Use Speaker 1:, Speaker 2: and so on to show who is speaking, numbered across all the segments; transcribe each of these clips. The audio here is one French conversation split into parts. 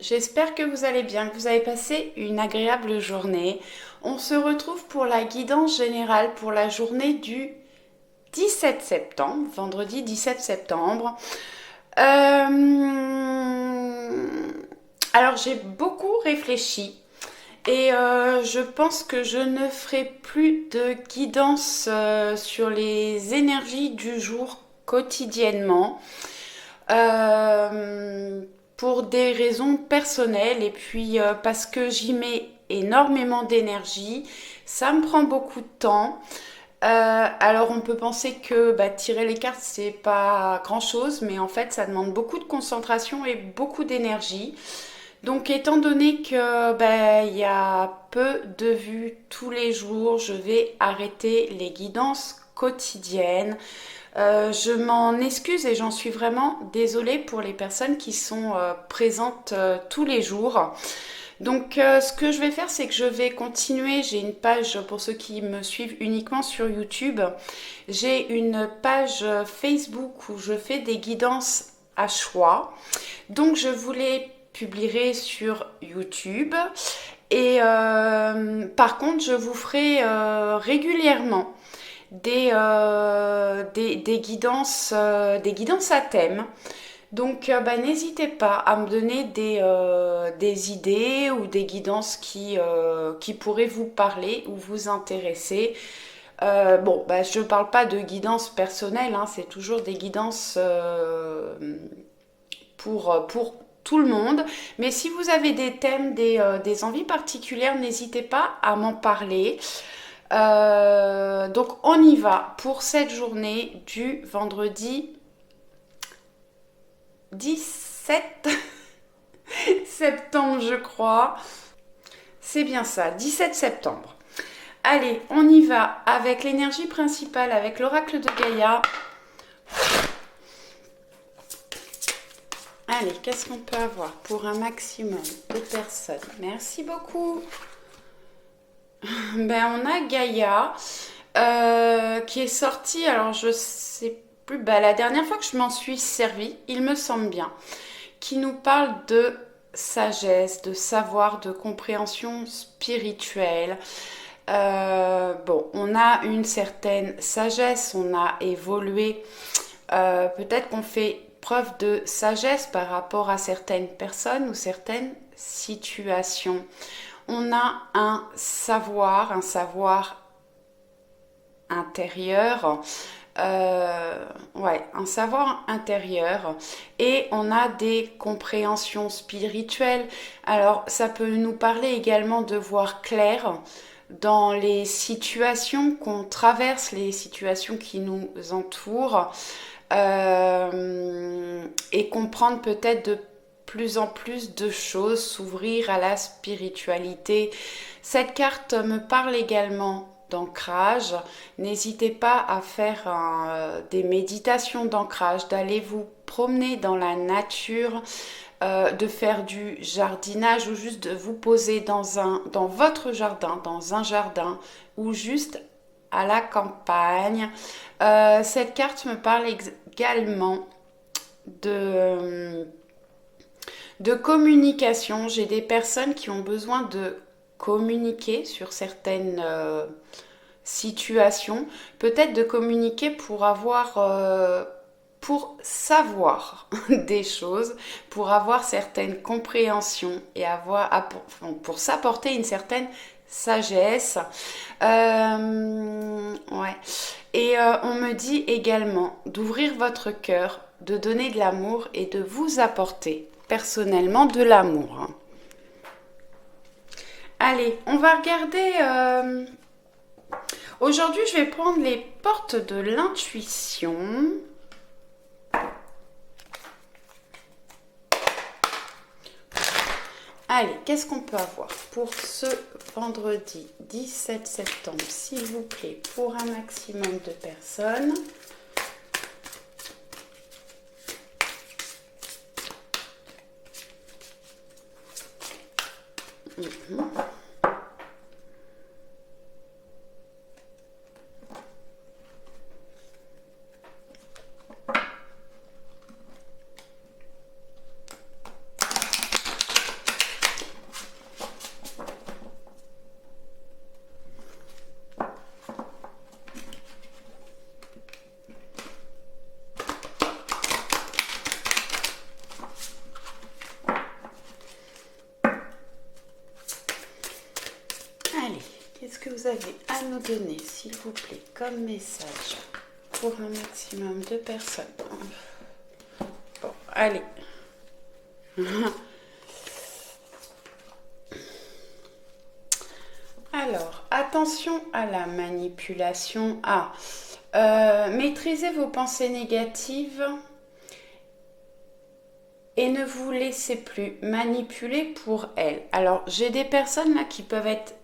Speaker 1: j'espère que vous allez bien, que vous avez passé une agréable journée. On se retrouve pour la guidance générale pour la journée du 17 septembre, vendredi 17 septembre. Alors j'ai beaucoup réfléchi et je pense que je ne ferai plus de guidance sur les énergies du jour quotidiennement. Euh, pour des raisons personnelles et puis parce que j'y mets énormément d'énergie, ça me prend beaucoup de temps. Alors on peut penser que tirer les cartes c'est pas grand chose, mais en fait ça demande beaucoup de concentration et beaucoup d'énergie. Donc étant donné que il y a peu de vues tous les jours, je vais arrêter les guidances quotidiennes. Je m'en excuse et j'en suis vraiment désolée pour les personnes qui sont présentes tous les jours. Donc ce que je vais faire, c'est que je vais continuer. J'ai une page pour ceux qui me suivent uniquement sur YouTube. J'ai une page Facebook où je fais des guidances à choix. Donc je vous les publierai sur YouTube. Et par contre, je vous ferai régulièrement des guidances à thème. Donc n'hésitez pas à me donner des idées ou des guidances qui pourraient vous parler ou vous intéresser. Je ne parle pas de guidance personnelle, hein, c'est toujours des guidances pour tout le monde. Mais si vous avez des thèmes, des envies particulières, n'hésitez pas à m'en parler. Donc on y va pour cette journée du vendredi 17 septembre, je crois. C'est bien ça, 17 septembre. Allez, on y va avec l'énergie principale, avec l'oracle de Gaïa. Allez, qu'est-ce qu'on peut avoir pour un maximum de personnes? Merci beaucoup. On a Gaïa qui est sortie, alors je sais plus, la dernière fois que je m'en suis servie, il me semble bien, qui nous parle de sagesse, de savoir, de compréhension spirituelle. On a une certaine sagesse, on a évolué, peut-être qu'on fait preuve de sagesse par rapport à certaines personnes ou certaines situations. On a un savoir intérieur, un savoir intérieur, et on a des compréhensions spirituelles. Alors ça peut nous parler également de voir clair dans les situations qu'on traverse, les situations qui nous entourent, et comprendre peut-être de plus en plus de choses, s'ouvrir à la spiritualité. Cette carte me parle également d'ancrage. N'hésitez pas à faire des méditations d'ancrage, d'aller vous promener dans la nature, de faire du jardinage ou juste de vous poser dans votre jardin, dans un jardin ou juste à la campagne. Cette carte me parle également de communication. J'ai des personnes qui ont besoin de communiquer sur certaines situations, peut-être de communiquer pour savoir des choses, pour avoir certaines compréhensions et pour s'apporter une certaine sagesse. Ouais. Et on me dit également d'ouvrir votre cœur, de donner de l'amour et de vous apporter personnellement de l'amour. Allez, on va regarder. Aujourd'hui, je vais prendre les portes de l'intuition. Allez, qu'est-ce qu'on peut avoir pour ce vendredi 17 septembre, s'il vous plaît, pour un maximum de personnes? que vous avez à nous donner, s'il vous plaît, comme message pour un maximum de personnes? Bon, allez. Alors, attention à la manipulation. Maîtrisez vos pensées négatives et ne vous laissez plus manipuler pour elles. Alors, j'ai des personnes là qui peuvent être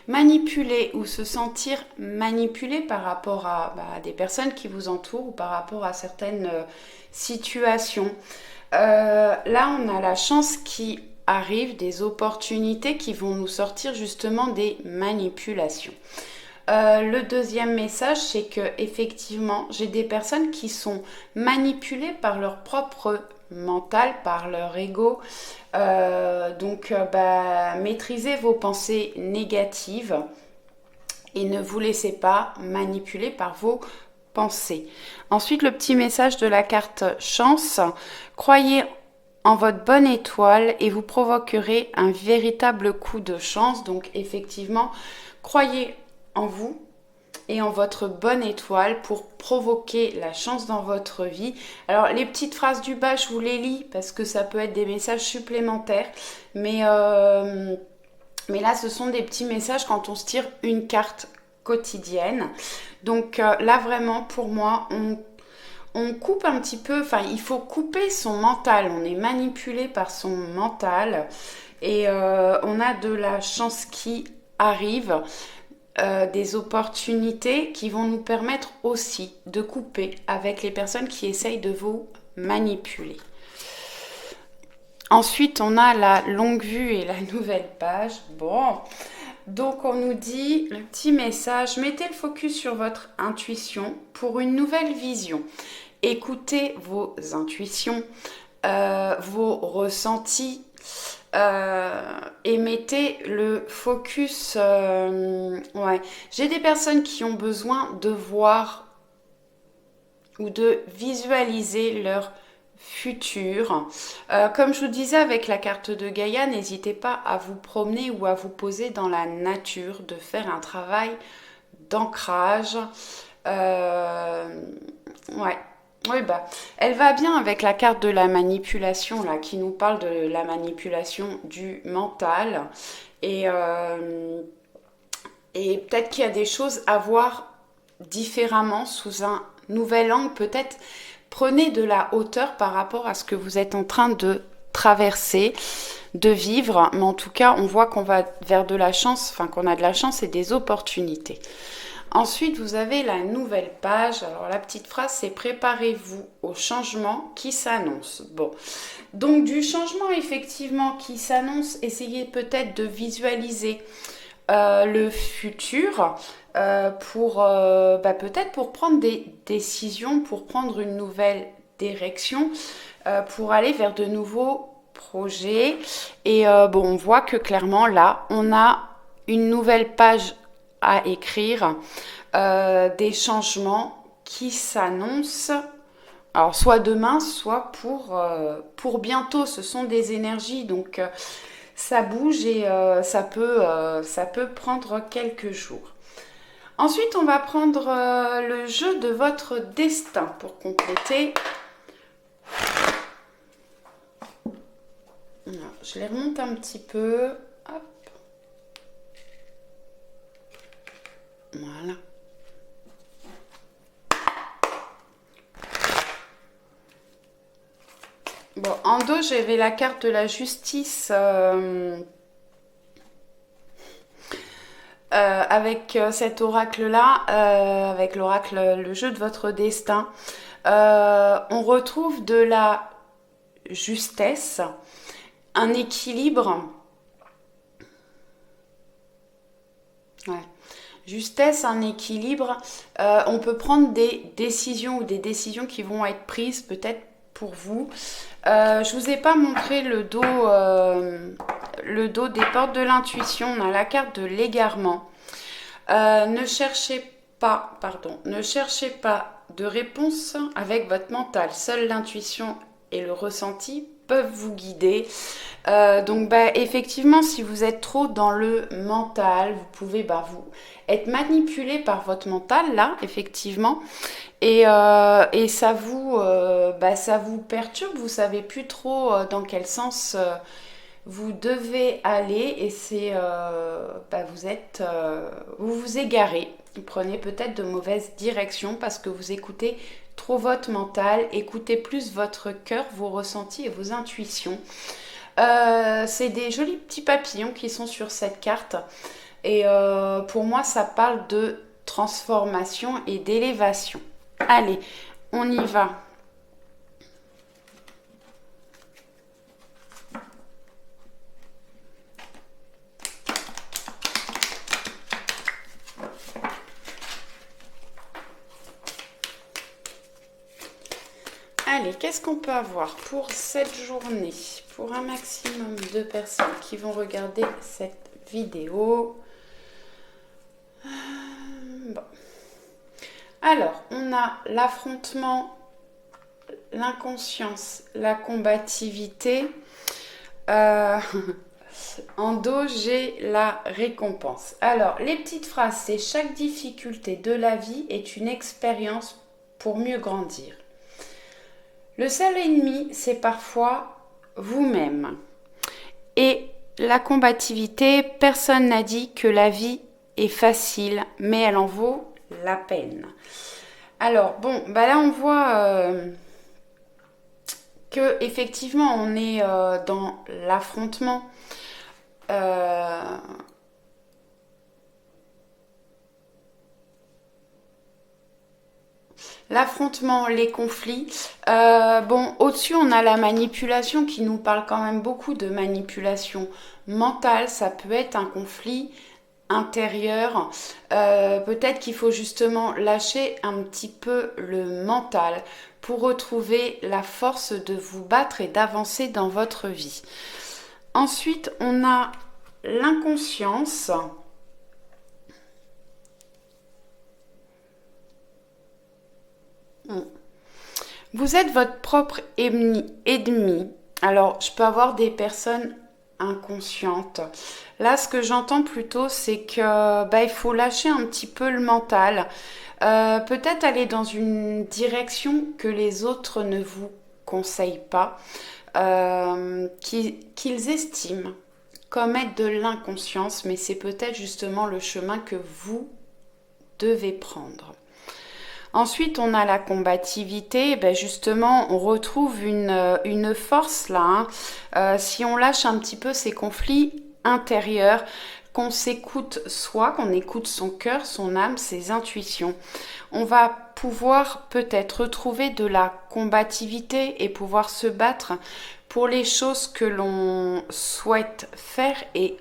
Speaker 1: manipulées ou se sentir manipulées par rapport à des personnes qui vous entourent ou par rapport à certaines situations. Là, on a la chance qui arrive, des opportunités qui vont nous sortir justement des manipulations. Le deuxième message, c'est que effectivement, j'ai des personnes qui sont manipulées par leur propre mental, par leur ego. Donc, maîtrisez vos pensées négatives et ne vous laissez pas manipuler par vos pensées. Ensuite, le petit message de la carte chance. Croyez en votre bonne étoile et vous provoquerez un véritable coup de chance. Donc, effectivement, croyez en vous et en votre bonne étoile pour provoquer la chance dans votre vie. Alors, les petites phrases du bas, je vous les lis parce que ça peut être des messages supplémentaires. Mais là, ce sont des petits messages quand on se tire une carte quotidienne. Donc là, vraiment, pour moi, on coupe un petit peu, enfin, il faut couper son mental. On est manipulé par son mental et on a de la chance qui arrive. Des opportunités qui vont nous permettre aussi de couper avec les personnes qui essayent de vous manipuler. Ensuite, on a la longue vue et la nouvelle page. Bon, donc on nous dit le petit message, mettez le focus sur votre intuition pour une nouvelle vision. Écoutez vos intuitions, vos ressentis, et mettez le focus. J'ai des personnes qui ont besoin de voir ou de visualiser leur futur. Comme je vous disais avec la carte de Gaïa, n'hésitez pas à vous promener ou à vous poser dans la nature, de faire un travail d'ancrage. Oui, elle va bien avec la carte de la manipulation là, qui nous parle de la manipulation du mental. Et peut-être qu'il y a des choses à voir différemment, sous un nouvel angle. Peut-être prenez de la hauteur par rapport à ce que vous êtes en train de traverser, de vivre. Mais en tout cas, on voit qu'on va vers de la chance, enfin qu'on a de la chance et des opportunités. Ensuite, vous avez la nouvelle page. Alors, la petite phrase, c'est « Préparez-vous au changement qui s'annonce ». Bon, donc du changement, effectivement, qui s'annonce, essayez peut-être de visualiser le futur peut-être pour prendre des décisions, pour prendre une nouvelle direction, pour aller vers de nouveaux projets. Et on voit que clairement, là, on a une nouvelle page à écrire, des changements qui s'annoncent, alors soit demain, soit pour bientôt. Ce sont des énergies, donc ça bouge et ça peut prendre quelques jours. Ensuite, on va prendre le jeu de votre destin pour compléter. Alors, je les remonte un petit peu. Hop. Voilà. Bon, en dos, j'avais la carte de la justice avec cet oracle-là, avec l'oracle, le jeu de votre destin. On retrouve de la justesse, un équilibre. Ouais. Justesse, un équilibre. On peut prendre des décisions ou des décisions qui vont être prises peut-être pour vous. Je vous ai pas montré le dos des portes de l'intuition. On a la carte de l'égarement. Ne cherchez pas de réponse avec votre mental. Seule l'intuition et le ressenti peuvent vous guider. Donc effectivement, si vous êtes trop dans le mental, vous pouvez vous être manipulé par votre mental là, effectivement, et ça vous perturbe. Vous savez plus trop dans quel sens vous devez aller, et vous vous égarez. Vous prenez peut-être de mauvaises directions parce que vous écoutez trop votre mental. Écoutez plus votre cœur, vos ressentis et vos intuitions. C'est des jolis petits papillons qui sont sur cette carte. Et pour moi, ça parle de transformation et d'élévation. Allez, on y va. Allez, qu'est-ce qu'on peut avoir pour cette journée? Pour un maximum de personnes qui vont regarder cette vidéo. Bon. Alors, on a l'affrontement, l'inconscience, la combativité. En dos, j'ai la récompense. Alors, les petites phrases, c'est chaque difficulté de la vie est une expérience pour mieux grandir. Le seul ennemi, c'est parfois vous-même. Et la combativité, personne n'a dit que la vie est facile, mais elle en vaut la peine. Alors, bon, là on voit que effectivement on est dans l'affrontement. L'affrontement, les conflits. Au-dessus, on a la manipulation qui nous parle quand même beaucoup de manipulation mentale. Ça peut être un conflit intérieur. Peut-être qu'il faut justement lâcher un petit peu le mental pour retrouver la force de vous battre et d'avancer dans votre vie. Ensuite, on a l'inconscience. Vous êtes votre propre ennemi. Alors, je peux avoir des personnes inconscientes. Là, ce que j'entends plutôt, c'est que il faut lâcher un petit peu le mental. Peut-être aller dans une direction que les autres ne vous conseillent pas, qu'ils estiment comme être de l'inconscience, mais c'est peut-être justement le chemin que vous devez prendre. Ensuite, on a la combativité. Justement, on retrouve une force là. Si on lâche un petit peu ces conflits intérieurs, qu'on s'écoute soi, qu'on écoute son cœur, son âme, ses intuitions, on va pouvoir peut-être retrouver de la combativité et pouvoir se battre pour les choses que l'on souhaite faire et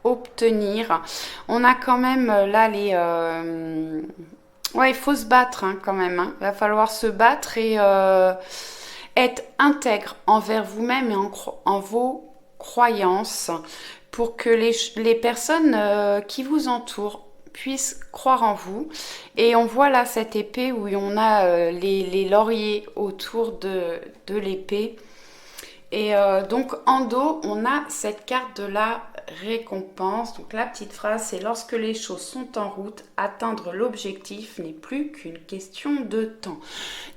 Speaker 1: obtenir. On a quand même là ouais, il faut se battre quand même. Il va falloir se battre et être intègre envers vous-même et en vos croyances pour que les personnes qui vous entourent puissent croire en vous. Et on voit là cette épée où on a les lauriers autour de l'épée. Et donc en dos, on a cette carte de la récompense. Donc la petite phrase, c'est lorsque les choses sont en route, atteindre l'objectif n'est plus qu'une question de temps.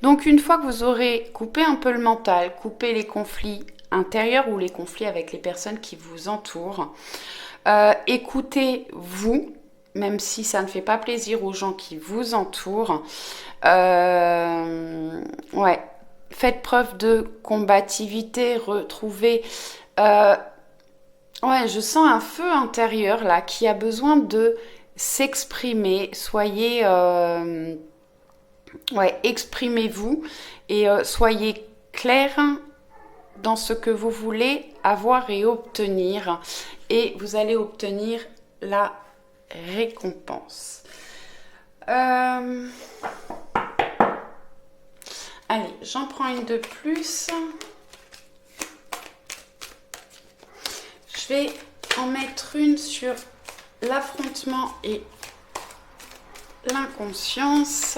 Speaker 1: Donc une fois que vous aurez coupé un peu le mental, coupé les conflits intérieurs ou les conflits avec les personnes qui vous entourent, écoutez-vous, même si ça ne fait pas plaisir aux gens qui vous entourent. Ouais. Faites preuve de combativité, retrouvez... ouais, je sens un feu intérieur là qui a besoin de s'exprimer. Soyez... ouais, exprimez-vous et soyez clair dans ce que vous voulez avoir et obtenir. Et vous allez obtenir la récompense. Allez, j'en prends une de plus. Je vais en mettre une sur l'affrontement et l'inconscience.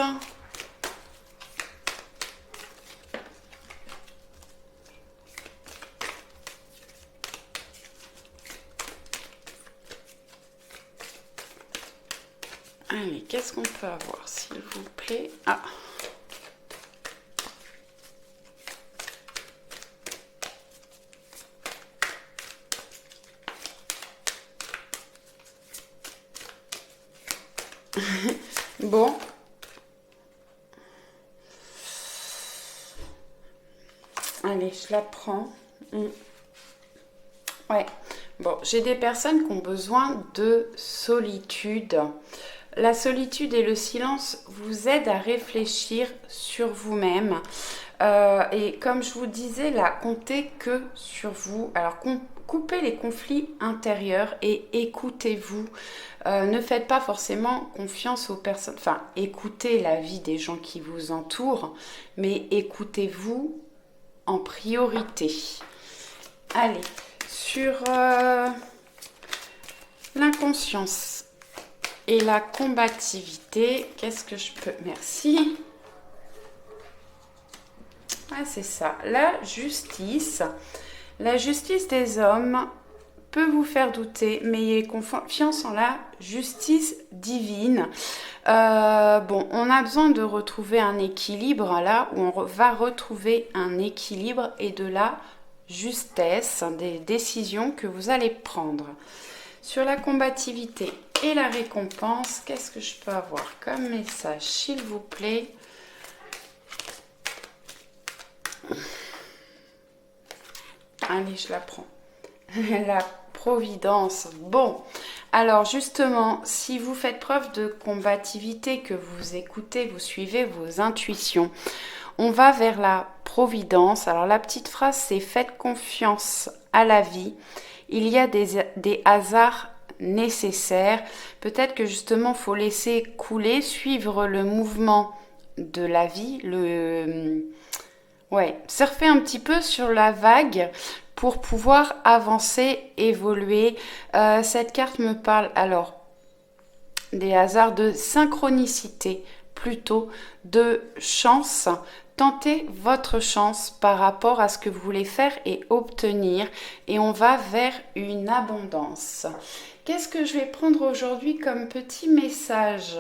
Speaker 1: Allez, qu'est-ce qu'on peut avoir, s'il vous plaît? Ah. Bon. Allez, je la prends. Ouais. Bon, j'ai des personnes qui ont besoin de solitude. La solitude et le silence vous aident à réfléchir sur vous-même. Et comme je vous disais, là, comptez que sur vous. Alors, coupez les conflits intérieurs et écoutez-vous. Ne faites pas forcément confiance aux personnes. Enfin, écoutez la vie des gens qui vous entourent, mais écoutez-vous en priorité. Allez, sur l'inconscience et la combativité, qu'est-ce que je peux... Merci. Ah, c'est ça. La justice des hommes peut vous faire douter, mais ayez confiance en la justice divine. Bon, on a besoin de retrouver un équilibre là où on va retrouver un équilibre et de la justesse des décisions que vous allez prendre. Sur la combativité et la récompense, qu'est-ce que je peux avoir comme message, s'il vous plaît? Allez, je la prends. La providence. Bon, alors justement, si vous faites preuve de combativité, que vous écoutez, vous suivez vos intuitions, on va vers la providence. Alors la petite phrase, c'est faites confiance à la vie. Il y a des hasards nécessaires. Peut-être que justement, il faut laisser couler, suivre le mouvement de la vie, surfer un petit peu sur la vague pour pouvoir avancer, évoluer. Cette carte me parle alors des hasards de synchronicité, plutôt de chance. Tentez votre chance par rapport à ce que vous voulez faire et obtenir. Et on va vers une abondance. Qu'est-ce que je vais prendre aujourd'hui comme petit message?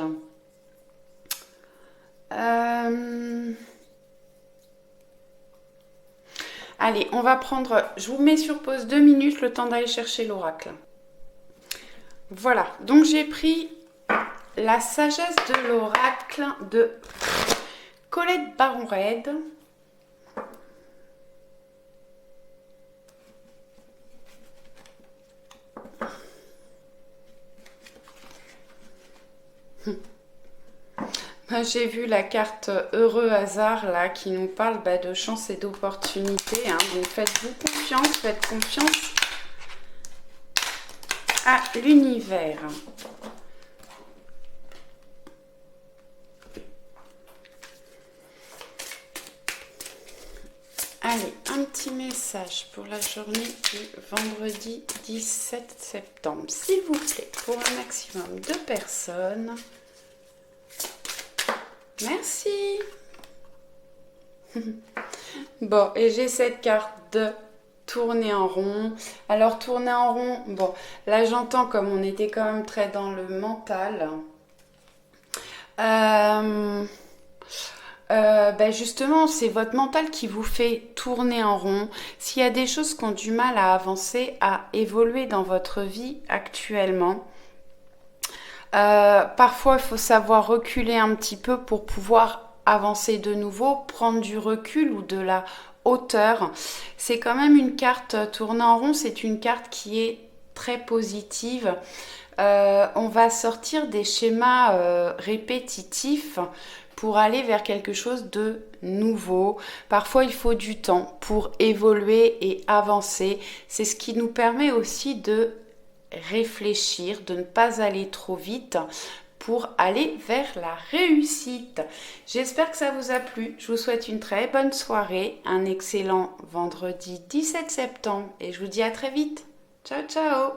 Speaker 1: Allez, on va prendre... Je vous mets sur pause 2 minutes, le temps d'aller chercher l'oracle. Voilà, donc j'ai pris la sagesse de l'oracle de Colette Baron-Raide. J'ai vu la carte Heureux Hasard là qui nous parle de chance et d'opportunité. Hein. Donc faites-vous confiance, faites confiance à l'univers. Allez, un petit message pour la journée du vendredi 17 septembre. S'il vous plaît, pour un maximum de personnes. Merci. Bon, et j'ai cette carte de tourner en rond. Alors, tourner en rond, bon, là j'entends comme on était quand même très dans le mental. Justement, c'est votre mental qui vous fait tourner en rond. S'il y a des choses qui ont du mal à avancer, à évoluer dans votre vie actuellement, parfois il faut savoir reculer un petit peu pour pouvoir avancer de nouveau, prendre du recul ou de la hauteur. C'est quand même une carte tourner en rond, c'est une carte qui est très positive. On va sortir des schémas répétitifs pour aller vers quelque chose de nouveau. Parfois, il faut du temps pour évoluer et avancer. C'est ce qui nous permet aussi de réfléchir, de ne pas aller trop vite pour aller vers la réussite. J'espère que ça vous a plu. Je vous souhaite une très bonne soirée, un excellent vendredi 17 septembre et je vous dis à très vite. Ciao, ciao!